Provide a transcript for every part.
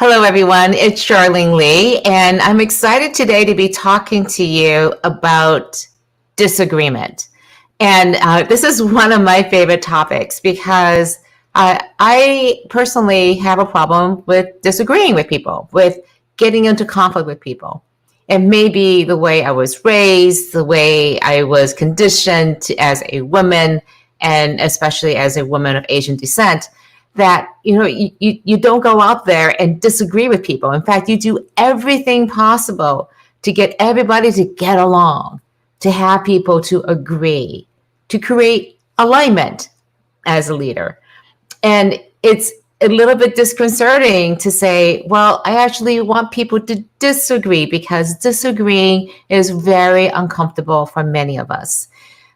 Hello, everyone. It's Charlene Lee, and I'm excited today to be talking to you about disagreement. And this is one of my favorite topics because I personally have a problem with disagreeing with people, with getting into conflict with people. It may be the way I was raised, the way I was conditioned as a woman, and especially as a woman of Asian descent, that you don't go out there and disagree with people. In fact, you do everything possible to get everybody to get along, to have people to agree, to create alignment as a leader. And it's a little bit disconcerting to say, well, I actually want people to disagree because disagreeing is very uncomfortable for many of us.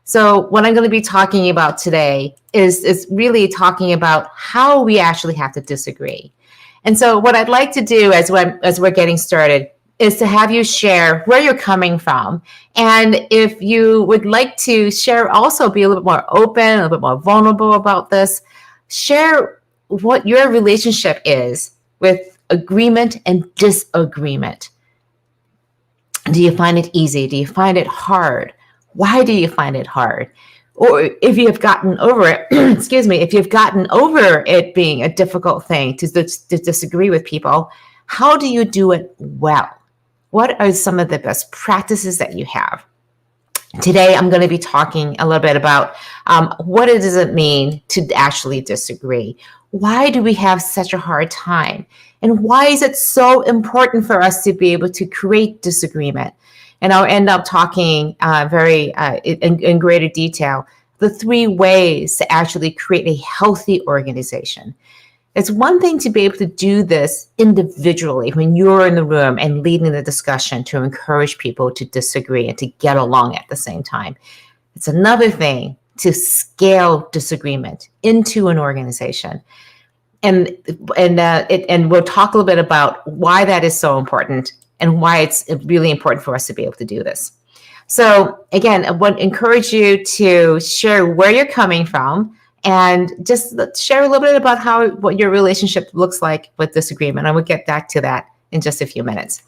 So what I'm going to be talking about today is really talking about how we actually have to disagree. And so what I'd like to do as we're getting started is to have you share where you're coming from. And if you would like to share, also be a little bit more open, a little bit more vulnerable about this, share what your relationship is with agreement and disagreement. Do you find it easy? Do you find it hard? Why do you find it hard? Or if you have gotten over it, excuse me, if you've gotten over it being a difficult thing to disagree with people, how do you do it well? What are some of the best practices that you have? Today, I'm going to be talking a little bit about what does it mean to actually disagree? Why do we have such a hard time? And why is it so important for us to be able to create disagreement? And I'll end up talking in greater detail the 3 ways to actually create a healthy organization. It's one thing to be able to do this individually when you're in the room and leading the discussion to encourage people to disagree and to get along at the same time. It's another thing to scale disagreement into an organization. And we'll talk a little bit about why that is so important and why it's really important for us to be able to do this. So again, I would encourage you to share where you're coming from and just share a little bit about what your relationship looks like with disagreement. I will get back to that in just a few minutes.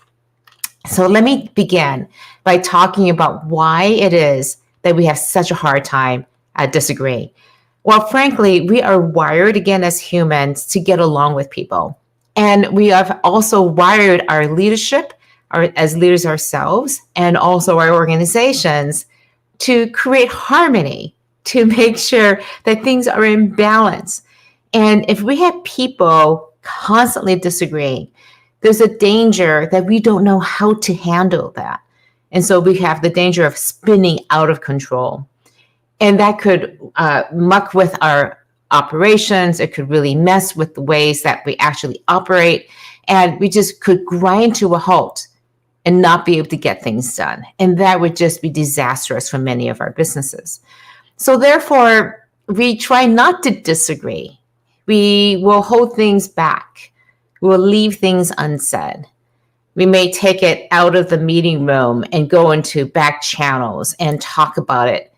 So let me begin by talking about why it is that we have such a hard time at disagreeing. Well, frankly, we are wired, again, as humans to get along with people. And we have also wired our leadership as leaders ourselves and also our organizations to create harmony, to make sure that things are in balance. And if we have people constantly disagreeing, there's a danger that we don't know how to handle that. And so we have the danger of spinning out of control. And that could muck with our operations. It could really mess with the ways that we actually operate. And we just could grind to a halt and not be able to get things done. And that would just be disastrous for many of our businesses. So therefore, we try not to disagree. We will hold things back. We'll leave things unsaid. We may take it out of the meeting room and go into back channels and talk about it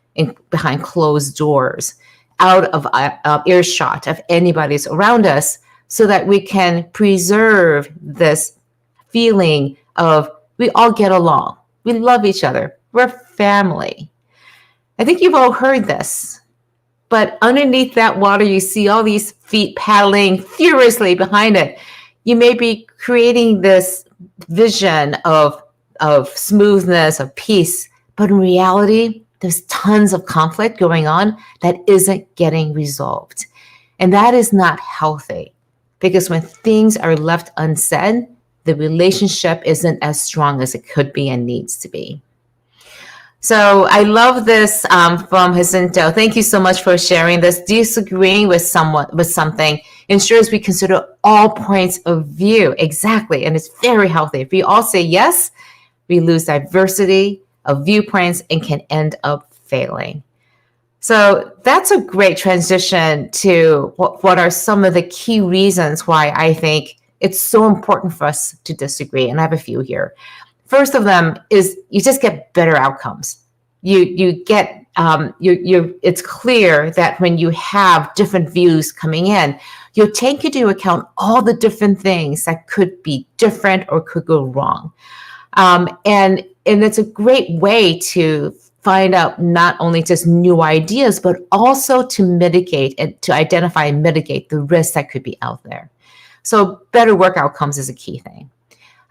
behind closed doors, out of earshot of anybody's around us, so that we can preserve this feeling of we all get along. We love each other. We're family. I think you've all heard this, but underneath that water, you see all these feet paddling furiously behind it. You may be creating this vision of smoothness, of peace, but in reality, there's tons of conflict going on that isn't getting resolved. And that is not healthy, because when things are left unsaid, the relationship isn't as strong as it could be and needs to be. So I love this from Jacinto. Thank you so much for sharing this. Disagreeing with something ensures we consider all points of view. Exactly. And it's very healthy. If we all say yes, we lose diversity of viewpoints and can end up failing. So that's a great transition to what are some of the key reasons why I think it's so important for us to disagree. And I have a few here. First of them is you just get better outcomes. You get it's clear that when you have different views coming in, you'll take into account all the different things that could be different or could go wrong. And it's a great way to find out not only just new ideas, but also to mitigate and to identify and mitigate the risks that could be out there. So better work outcomes is a key thing.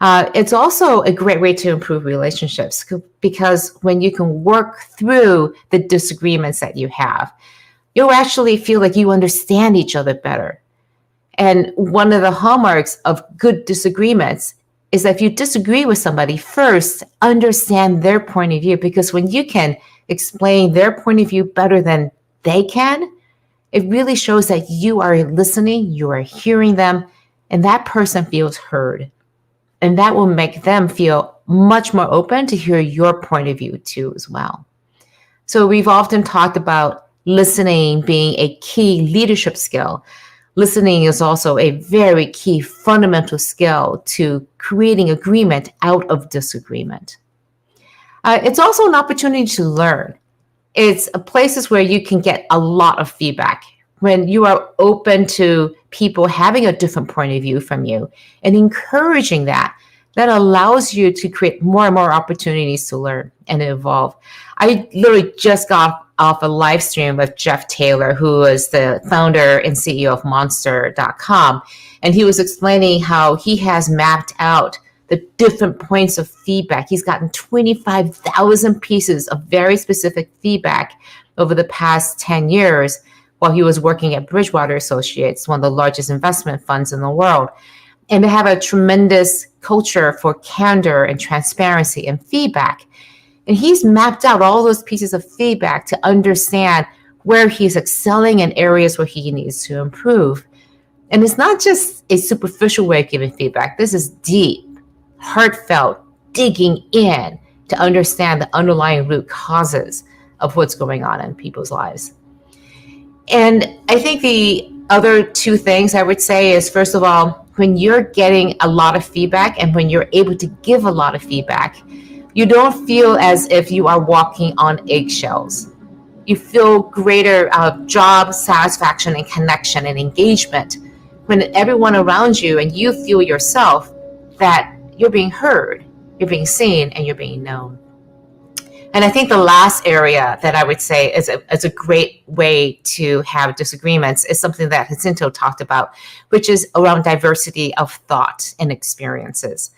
It's also a great way to improve relationships because when you can work through the disagreements that you have, you'll actually feel like you understand each other better. And one of the hallmarks of good disagreements is that if you disagree with somebody, first understand their point of view, because when you can explain their point of view better than they can, it really shows that you are listening, you are hearing them, and that person feels heard. And that will make them feel much more open to hear your point of view too as well. So we've often talked about listening being a key leadership skill. Listening is also a very key fundamental skill to creating agreement out of disagreement. It's also an opportunity to learn. It's places where you can get a lot of feedback. When you are open to people having a different point of view from you and encouraging that allows you to create more and more opportunities to learn and evolve. I literally just got off a live stream with Jeff Taylor, who is the founder and CEO of Monster.com. And he was explaining how he has mapped out the different points of feedback. He's gotten 25,000 pieces of very specific feedback over the past 10 years while he was working at Bridgewater Associates, one of the largest investment funds in the world. And they have a tremendous culture for candor and transparency and feedback. And he's mapped out all those pieces of feedback to understand where he's excelling and areas where he needs to improve. And it's not just a superficial way of giving feedback. This is deep, heartfelt, digging in to understand the underlying root causes of what's going on in people's lives. And I think the other two things I would say is, first of all, when you're getting a lot of feedback and when you're able to give a lot of feedback, you don't feel as if you are walking on eggshells. You feel greater job satisfaction and connection and engagement when everyone around you and you feel yourself that you're being heard, you're being seen, and you're being known. And I think the last area that I would say is a great way to have disagreements is something that Jacinto talked about, which is around diversity of thought and experiences.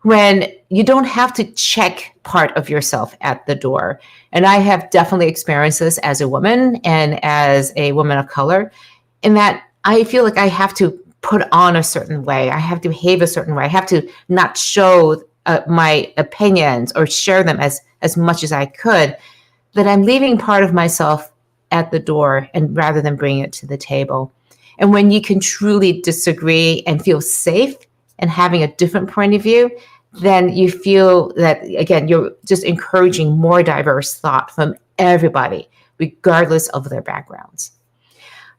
When you don't have to check part of yourself at the door. And I have definitely experienced this as a woman and as a woman of color, in that I feel like I have to put on a certain way. I have to behave a certain way. I have to not show my opinions or share them as much as I could, that I'm leaving part of myself at the door and rather than bringing it to the table. And when you can truly disagree and feel safe and having a different point of view, then you feel that, again, you're just encouraging more diverse thought from everybody, regardless of their backgrounds.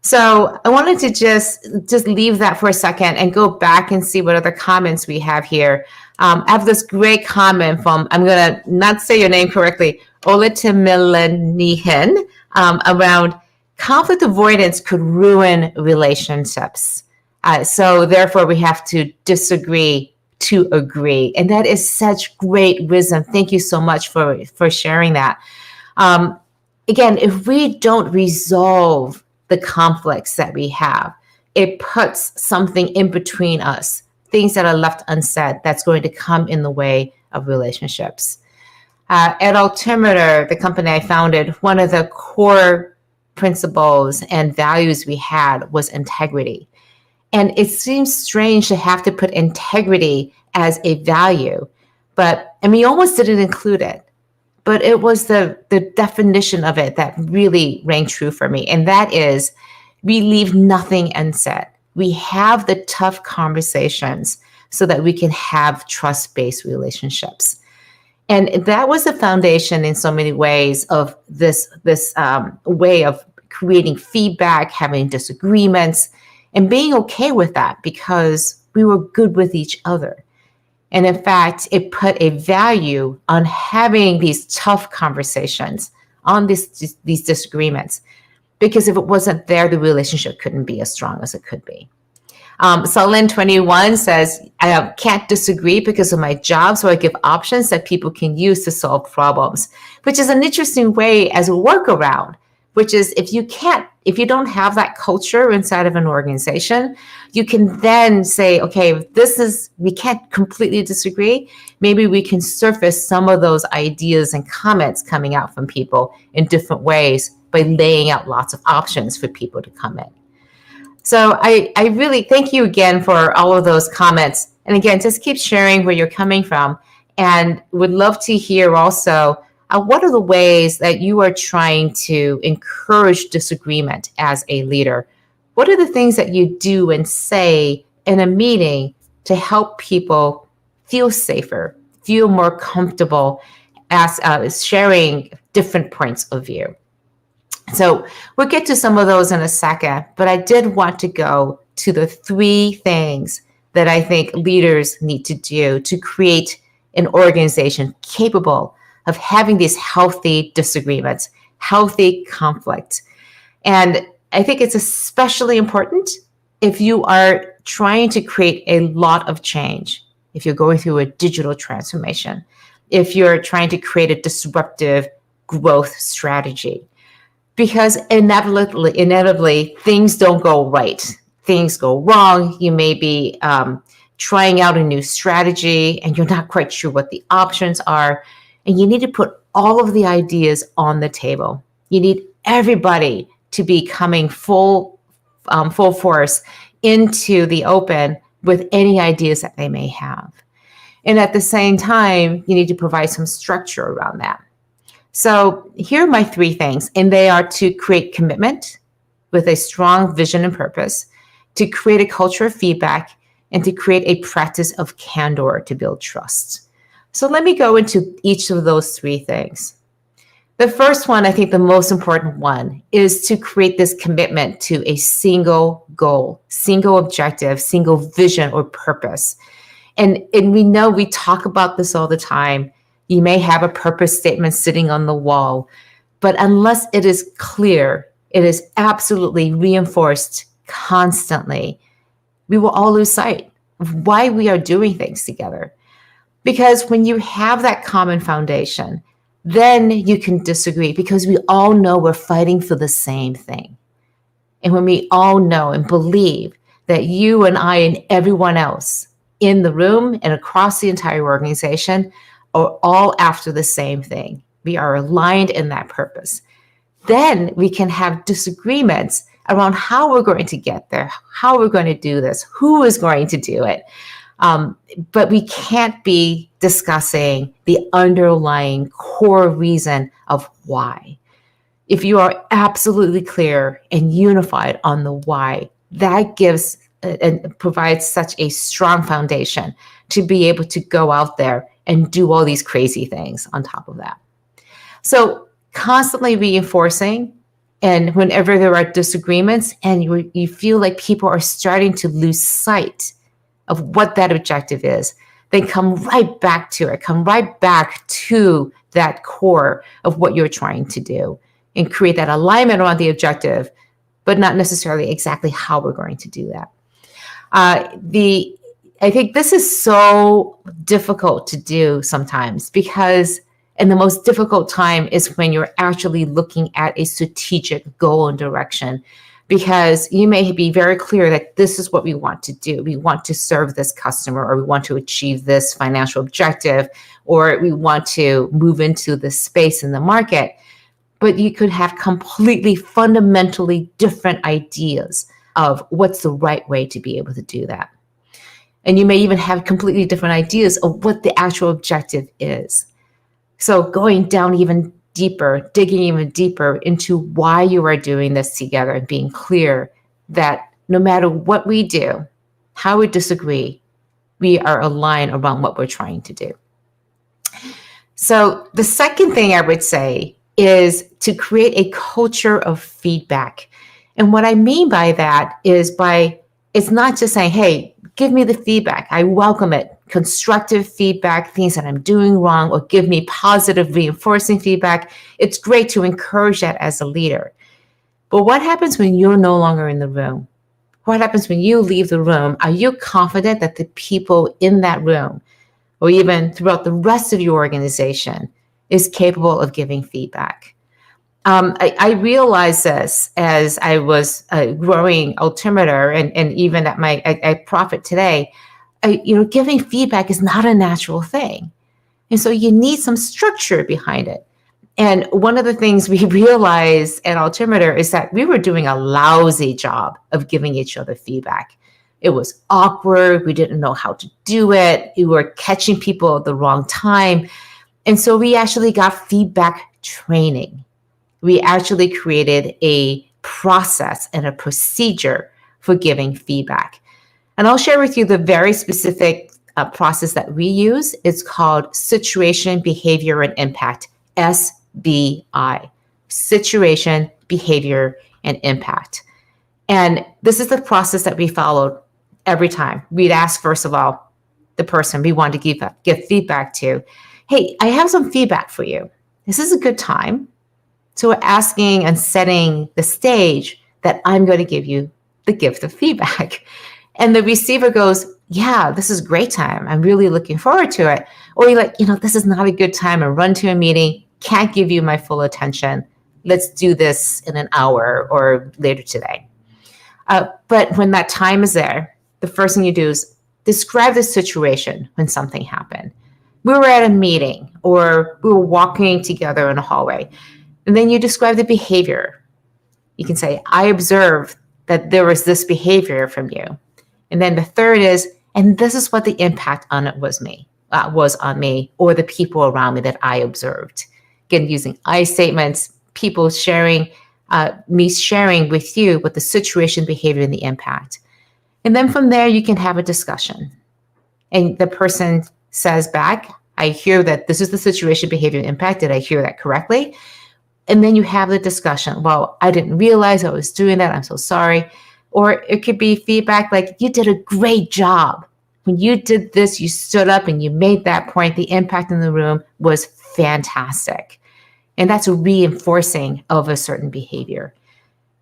So I wanted to just leave that for a second and go back and see what other comments we have here. I have this great comment from, I'm going to not say your name correctly, Olatimilanihin, around conflict avoidance could ruin relationships. So therefore we have to disagree to agree. And that is such great wisdom. Thank you so much for sharing that. Again, if we don't resolve the conflicts that we have, it puts something in between us, things that are left unsaid that's going to come in the way of relationships. At Altimeter, the company I founded, one of the core principles and values we had was integrity. And it seems strange to have to put integrity as a value, and we almost didn't include it. But it was the definition of it that really rang true for me. And that is, we leave nothing unsaid. We have the tough conversations so that we can have trust-based relationships. And that was the foundation in so many ways of this way of creating feedback, having disagreements, and being okay with that because we were good with each other. And in fact, it put a value on having these tough conversations on these disagreements. Because if it wasn't there, the relationship couldn't be as strong as it could be. Solin 21 says, I can't disagree because of my job, so I give options that people can use to solve problems, which is an interesting way as a workaround, which is if you don't have that culture inside of an organization, you can then say, okay, we can't completely disagree. Maybe we can surface some of those ideas and comments coming out from people in different ways by laying out lots of options for people to come in. So I really thank you again for all of those comments. And again, just keep sharing where you're coming from, and would love to hear also what are the ways that you are trying to encourage disagreement as a leader? What are the things that you do and say in a meeting to help people feel safer, feel more comfortable as sharing different points of view? So we'll get to some of those in a second, but I did want to go to the 3 things that I think leaders need to do to create an organization capable of having these healthy disagreements, healthy conflict. And I think it's especially important if you are trying to create a lot of change, if you're going through a digital transformation, if you're trying to create a disruptive growth strategy. Because inevitably, things don't go right. Things go wrong. You may be trying out a new strategy and you're not quite sure what the options are. And you need to put all of the ideas on the table. You need everybody to be coming full force into the open with any ideas that they may have. And at the same time, you need to provide some structure around that. So here are my 3 things, and they are to create commitment with a strong vision and purpose, to create a culture of feedback, and to create a practice of candor to build trust. So let me go into each of those 3 things. The first one, I think the most important one, is to create this commitment to a single goal, single objective, single vision or purpose. And we know we talk about this all the time. You may have a purpose statement sitting on the wall, but unless it is clear, it is absolutely reinforced constantly, we will all lose sight of why we are doing things together. Because when you have that common foundation, then you can disagree because we all know we're fighting for the same thing. And when we all know and believe that you and I and everyone else in the room and across the entire organization are all after the same thing, we are aligned in that purpose, then we can have disagreements around how we're going to get there, how we're going to do this, who is going to do it. But we can't be discussing the underlying core reason of why. If you are absolutely clear and unified on the why, that gives and provides such a strong foundation to be able to go out there and do all these crazy things on top of that. So constantly reinforcing, and whenever there are disagreements and you feel like people are starting to lose sight of what that objective is, then come right back to it, come right back to that core of what you're trying to do and create that alignment around the objective, but not necessarily exactly how we're going to do that. I think this is so difficult to do sometimes because, and the most difficult time is when you're actually looking at a strategic goal and direction, because you may be very clear that this is what we want to do. We want to serve this customer, or we want to achieve this financial objective, or we want to move into this space in the market. But you could have completely fundamentally different ideas of what's the right way to be able to do that. And you may even have completely different ideas of what the actual objective is. So going down even deeper, digging even deeper into why you are doing this together and being clear that no matter what we do, how we disagree, we are aligned around what we're trying to do. So the second thing I would say is to create a culture of feedback. And what I mean by that is it's not just saying, hey, give me the feedback. I welcome it. Constructive feedback, things that I'm doing wrong, or give me positive reinforcing feedback. It's great to encourage that as a leader. But what happens when you're no longer in the room? What happens when you leave the room? Are you confident that the people in that room, or even throughout the rest of your organization, is capable of giving feedback? I realized this as I was growing Altimeter, and even at my Profit today. Giving feedback is not a natural thing, and so you need some structure behind it. And one of the things we realized at Altimeter is that we were doing a lousy job of giving each other feedback. It was awkward. We didn't know how to do it. We were catching people at the wrong time. And so we actually got feedback training. We actually created a process and a procedure for giving feedback. And I'll share with you the very specific process that we use. It's called Situation, Behavior, and Impact, SBI, Situation, Behavior, and Impact. And this is the process that we followed every time. We'd ask, first of all, the person we want to give feedback to, hey, I have some feedback for you. This is a good time. So we're asking and setting the stage that I'm going to give you the gift of feedback. And the receiver goes, yeah, this is a great time. I'm really looking forward to it. Or you're like, this is not a good time. I run to a meeting, can't give you my full attention. Let's do this in an hour or later today. But when that time is there, the first thing you do is describe the situation when something happened. We were at a meeting, or we were walking together in a hallway. And then you describe the behavior. You can say, I observed that there was this behavior from you. And then the third is, and this is what the impact on it was on me or the people around me that I observed. Again, using I statements, people sharing, me sharing with you what the situation, behavior, and the impact. And then from there, you can have a discussion. And the person says back, I hear that this is the situation, behavior, and impact. Did I hear that correctly? And then you have the discussion. Well, I didn't realize I was doing that. I'm so sorry. Or it could be feedback like, you did a great job. When you did this, you stood up and you made that point. The impact in the room was fantastic. And that's a reinforcing of a certain behavior.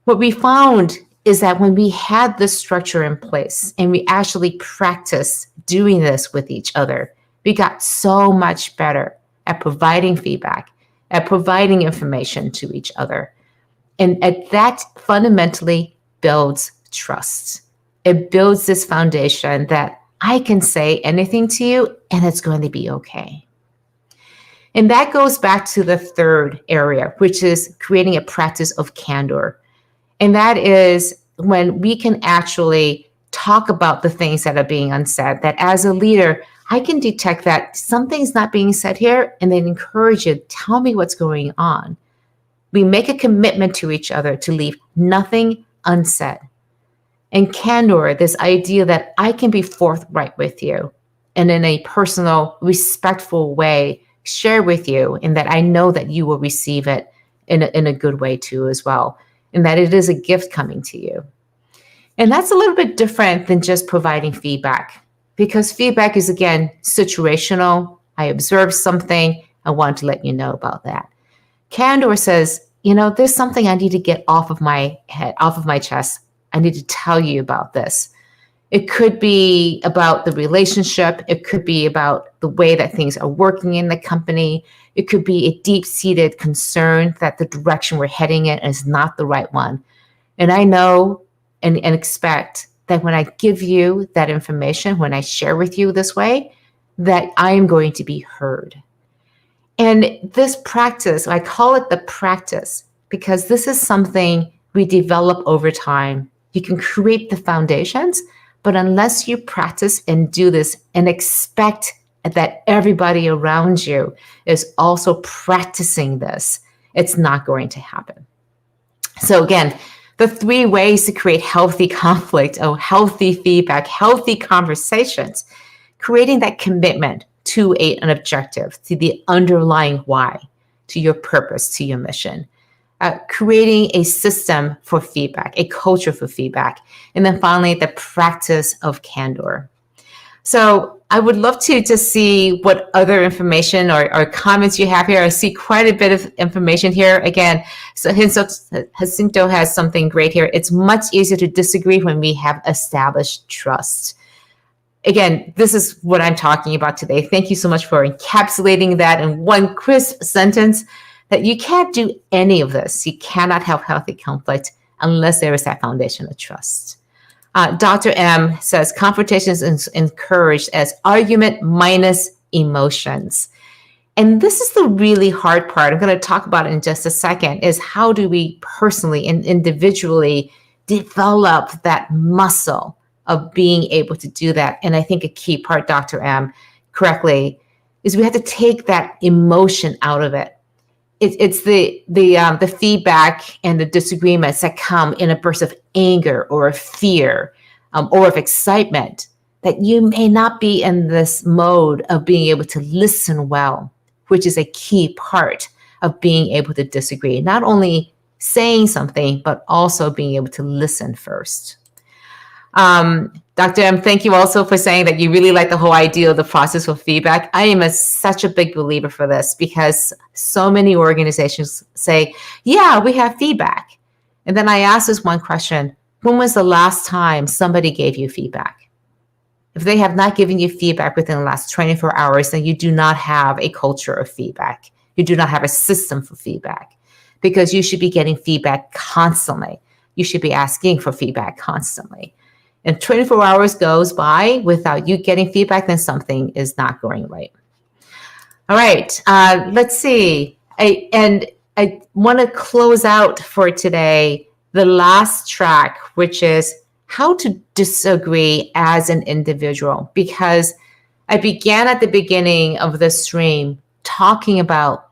What we found is that when we had this structure in place and we actually practiced doing this with each other, we got so much better at providing feedback, at providing information to each other. And that fundamentally builds trust. It builds this foundation that I can say anything to you and it's going to be okay. And that goes back to the third area, which is creating a practice of candor. And that is when we can actually talk about the things that are being unsaid, that as a leader, I can detect that something's not being said here and then encourage you, tell me what's going on. We make a commitment to each other to leave nothing unsaid. And candor, this idea that I can be forthright with you and in a personal, respectful way, share with you, and that I know that you will receive it in a good way too as well, and that it is a gift coming to you. And that's a little bit different than just providing feedback, because feedback is, again, situational. I observed something. I want to let you know about that. Candor says, there's something I need to get off of my head, off of my chest. I need to tell you about this. It could be about the relationship. It could be about the way that things are working in the company. It could be a deep-seated concern that the direction we're heading in is not the right one. And I know and expect that when I give you that information, when I share with you this way, that I am going to be heard. And this practice, I call it the practice, because this is something we develop over time. You can create the foundations, but unless you practice and do this and expect that everybody around you is also practicing this, it's not going to happen. So again, the 3 ways to create healthy conflict, healthy feedback, healthy conversations, creating that commitment to an objective, to the underlying why, to your purpose, to your mission. creating a system for feedback, a culture for feedback, and then finally, the practice of candor. So I would love to just see what other information or comments you have here. I see quite a bit of information here. Again, so Jacinto has something great here. It's much easier to disagree when we have established trust. Again, this is what I'm talking about today. Thank you so much for encapsulating that in one crisp sentence, that you can't do any of this. You cannot have healthy conflict unless there is that foundation of trust. Dr. M says confrontation is encouraged as argument minus emotions. And this is the really hard part. I'm going to talk about it in just a second, is how do we personally and individually develop that muscle of being able to do that? And I think a key part, Dr. M, correctly, is we have to take that emotion out of it. It's the feedback and the disagreements that come in a burst of anger or of fear or of excitement, that you may not be in this mode of being able to listen well, which is a key part of being able to disagree. Not only saying something, but also being able to listen first. Dr. M, thank you also for saying that you really like the whole idea of the process of feedback. I am such a big believer for this, because so many organizations say, yeah, we have feedback. And then I ask this one question: when was the last time somebody gave you feedback? If they have not given you feedback within the last 24 hours, then you do not have a culture of feedback. You do not have a system for feedback, because you should be getting feedback constantly. You should be asking for feedback constantly. If 24 hours goes by without you getting feedback, then something is not going right. All right, let's see. I want to close out for today the last track, which is how to disagree as an individual, because I began at the beginning of the stream talking about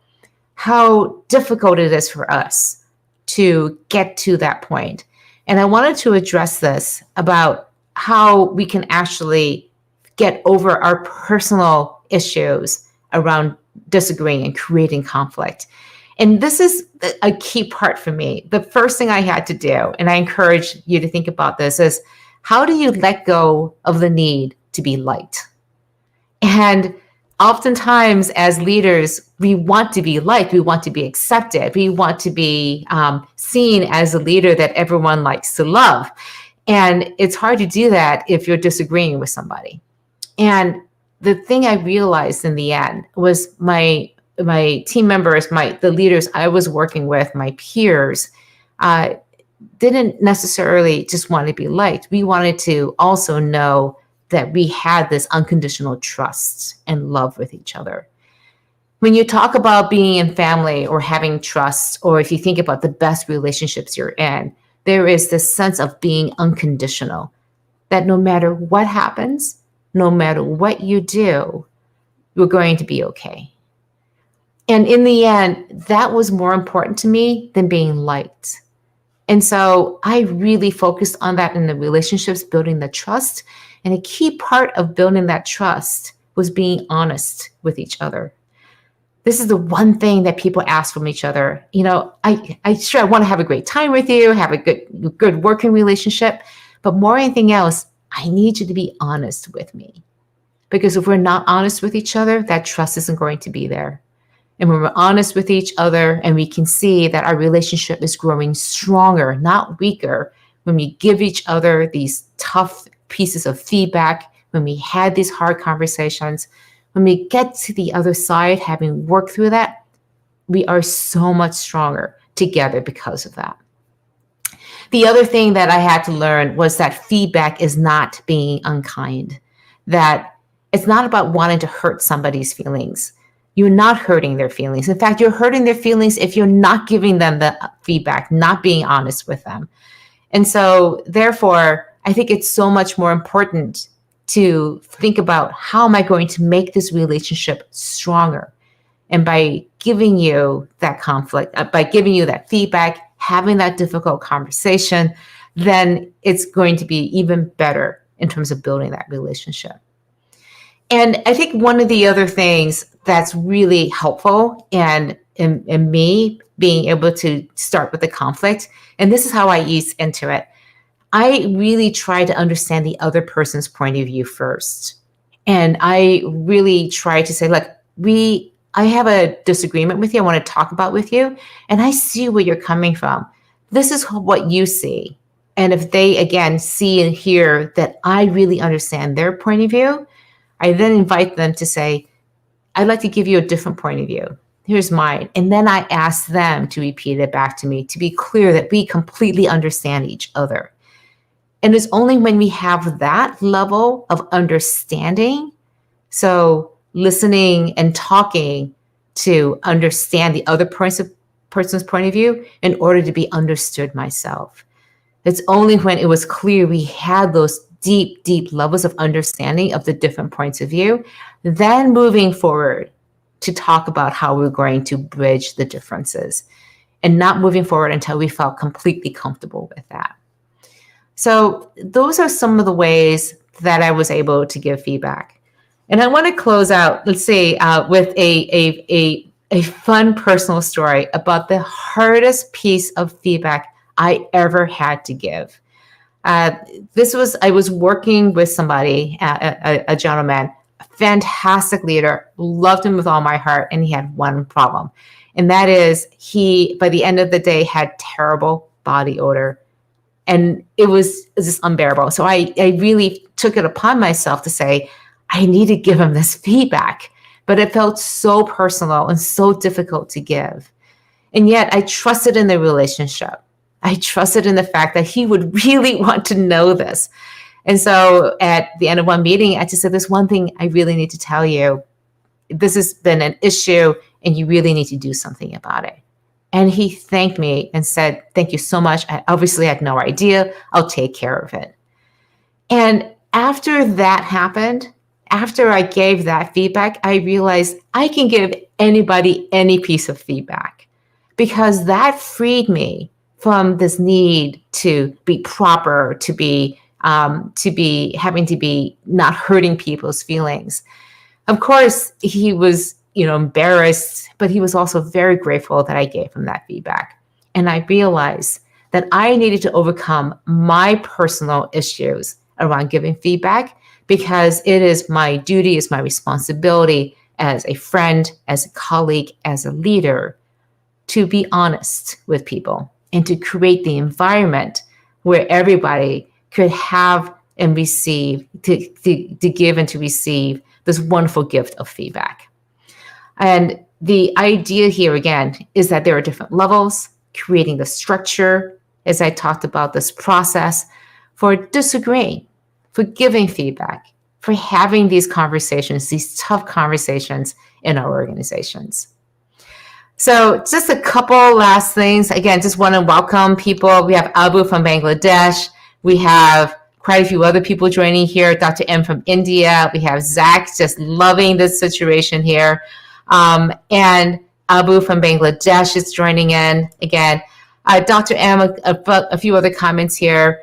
how difficult it is for us to get to that point. And I wanted to address this about how we can actually get over our personal issues around disagreeing and creating conflict. And this is a key part for me. The first thing I had to do, and I encourage you to think about this, is how do you let go of the need to be liked? And oftentimes as leaders, we want to be liked, we want to be accepted, we want to be seen as a leader that everyone likes to love. And it's hard to do that if you're disagreeing with somebody. And the thing I realized in the end was my team members, the leaders I was working with, my peers, didn't necessarily just want to be liked. We wanted to also know that we had this unconditional trust and love with each other. When you talk about being in family or having trust, or if you think about the best relationships you're in, there is this sense of being unconditional, that no matter what happens, no matter what you do, you're going to be okay. And in the end, that was more important to me than being liked. And so I really focused on that in the relationships, building the trust. And a key part of building that trust was being honest with each other. This is the one thing that people ask from each other. You know, I want to have a great time with you, have a good working relationship, but more than anything else, I need you to be honest with me. Because if we're not honest with each other, that trust isn't going to be there. And when we're honest with each other and we can see that our relationship is growing stronger, not weaker, when we give each other these tough pieces of feedback, when we had these hard conversations, when we get to the other side, having worked through that, we are so much stronger together because of that. The other thing that I had to learn was that feedback is not being unkind, that it's not about wanting to hurt somebody's feelings. You're not hurting their feelings. In fact, you're hurting their feelings if you're not giving them the feedback, not being honest with them. And so therefore, I think it's so much more important to think about, how am I going to make this relationship stronger? And by giving you that conflict, by giving you that feedback, having that difficult conversation, then it's going to be even better in terms of building that relationship. And I think one of the other things that's really helpful in me being able to start with the conflict. And this is how I ease into it. I really try to understand the other person's point of view first. And I really try to say, look, I have a disagreement with you. I want to talk about with you. And I see where you're coming from. This is what you see. And if they, again, see and hear that I really understand their point of view, I then invite them to say, I'd like to give you a different point of view. Here's mine. And then I ask them to repeat it back to me to be clear that we completely understand each other. And it's only when we have that level of understanding, so listening and talking to understand the other person's point of view in order to be understood myself. It's only when it was clear we had those deep, deep levels of understanding of the different points of view, then moving forward to talk about how we're going to bridge the differences, and not moving forward until we felt completely comfortable with that. So those are some of the ways that I was able to give feedback. And I want to close out, let's say, with a fun personal story about the hardest piece of feedback I ever had to give. I was working with somebody, a gentleman, a fantastic leader, loved him with all my heart, and he had one problem. And that is he, by the end of the day, had terrible body odor. And it was just unbearable. So I really took it upon myself to say, I need to give him this feedback. But it felt so personal and so difficult to give. And yet I trusted in the relationship. I trusted in the fact that he would really want to know this. And so at the end of one meeting, I just said, there's one thing I really need to tell you. This has been an issue and you really need to do something about it. And he thanked me and said, thank you so much. I obviously had no idea. I'll take care of it. And after that happened, after I gave that feedback, I realized I can give anybody any piece of feedback, because that freed me from this need to be proper, to be having to be not hurting people's feelings. Of course, he was, embarrassed, but he was also very grateful that I gave him that feedback. And I realized that I needed to overcome my personal issues around giving feedback, because it is my duty, it's my responsibility as a friend, as a colleague, as a leader, to be honest with people and to create the environment where everybody could have and receive, to give and to receive this wonderful gift of feedback. And the idea here, again, is that there are different levels, creating the structure, as I talked about, this process for disagreeing, for giving feedback, for having these conversations, these tough conversations in our organizations. So just a couple last things. Again, just want to welcome people. We have Abu from Bangladesh. We have quite a few other people joining here. Dr. M from India. We have Zach just loving this situation here. And Abu from Bangladesh is joining in again. Dr. M, a few other comments here.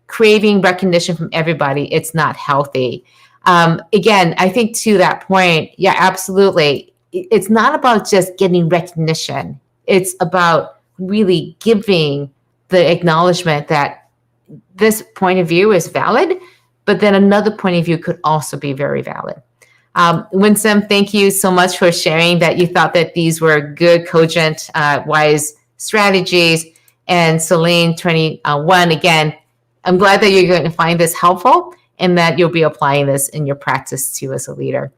Craving recognition from everybody. It's not healthy. Again, I think to that point, yeah, absolutely. It's not about just getting recognition. It's about really giving the acknowledgement that this point of view is valid, but then another point of view could also be very valid. Winsome, thank you so much for sharing that you thought that these were good, cogent, wise strategies. And Celine 21, again, I'm glad that you're going to find this helpful and that you'll be applying this in your practice too as a leader.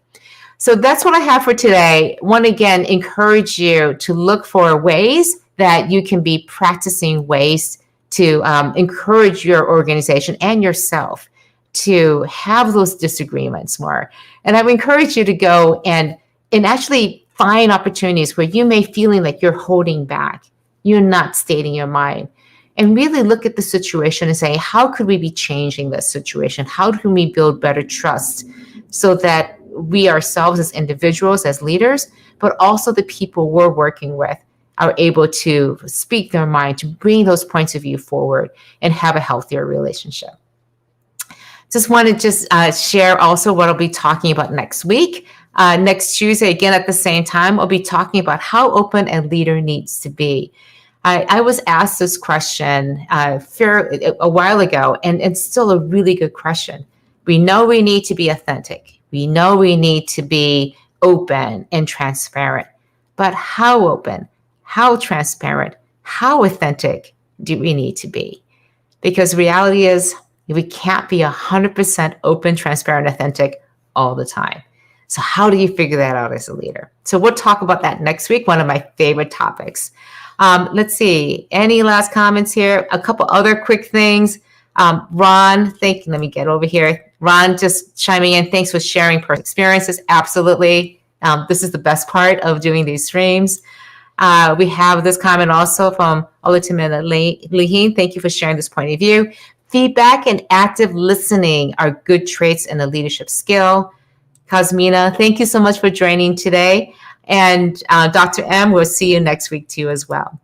So that's what I have for today. Want to again encourage you to look for ways that you can be practicing ways to encourage your organization and yourself to have those disagreements more. And I would encourage you to go and actually find opportunities where you may feeling like you're holding back, you're not stating your mind, and really look at the situation and say, how could we be changing this situation? How can we build better trust so that we ourselves as individuals, as leaders, but also the people we're working with are able to speak their mind, to bring those points of view forward and have a healthier relationship. Just want to share also what I'll be talking about next week. Next Tuesday, again at the same time, I'll be talking about how open a leader needs to be. I was asked this question a while ago, and it's still a really good question. We know we need to be authentic. We know we need to be open and transparent. But how open, how transparent, how authentic do we need to be? Because reality is we can't be 100% open, transparent, authentic all the time. So how do you figure that out as a leader? So we'll talk about that next week, one of my favorite topics. Let's see, any last comments here? A couple other quick things. Ron, let me get over here. Ron just chiming in, thanks for sharing personal experiences. Absolutely. This is the best part of doing these streams. We have this comment also from Olatimena Leheen. Thank you for sharing this point of view. Feedback and active listening are good traits in a leadership skill. Cosmina, thank you so much for joining today. And Dr. M, we'll see you next week too as well.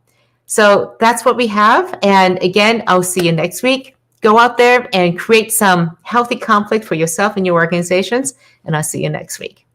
So that's what we have. And again, I'll see you next week. Go out there and create some healthy conflict for yourself and your organizations. And I'll see you next week.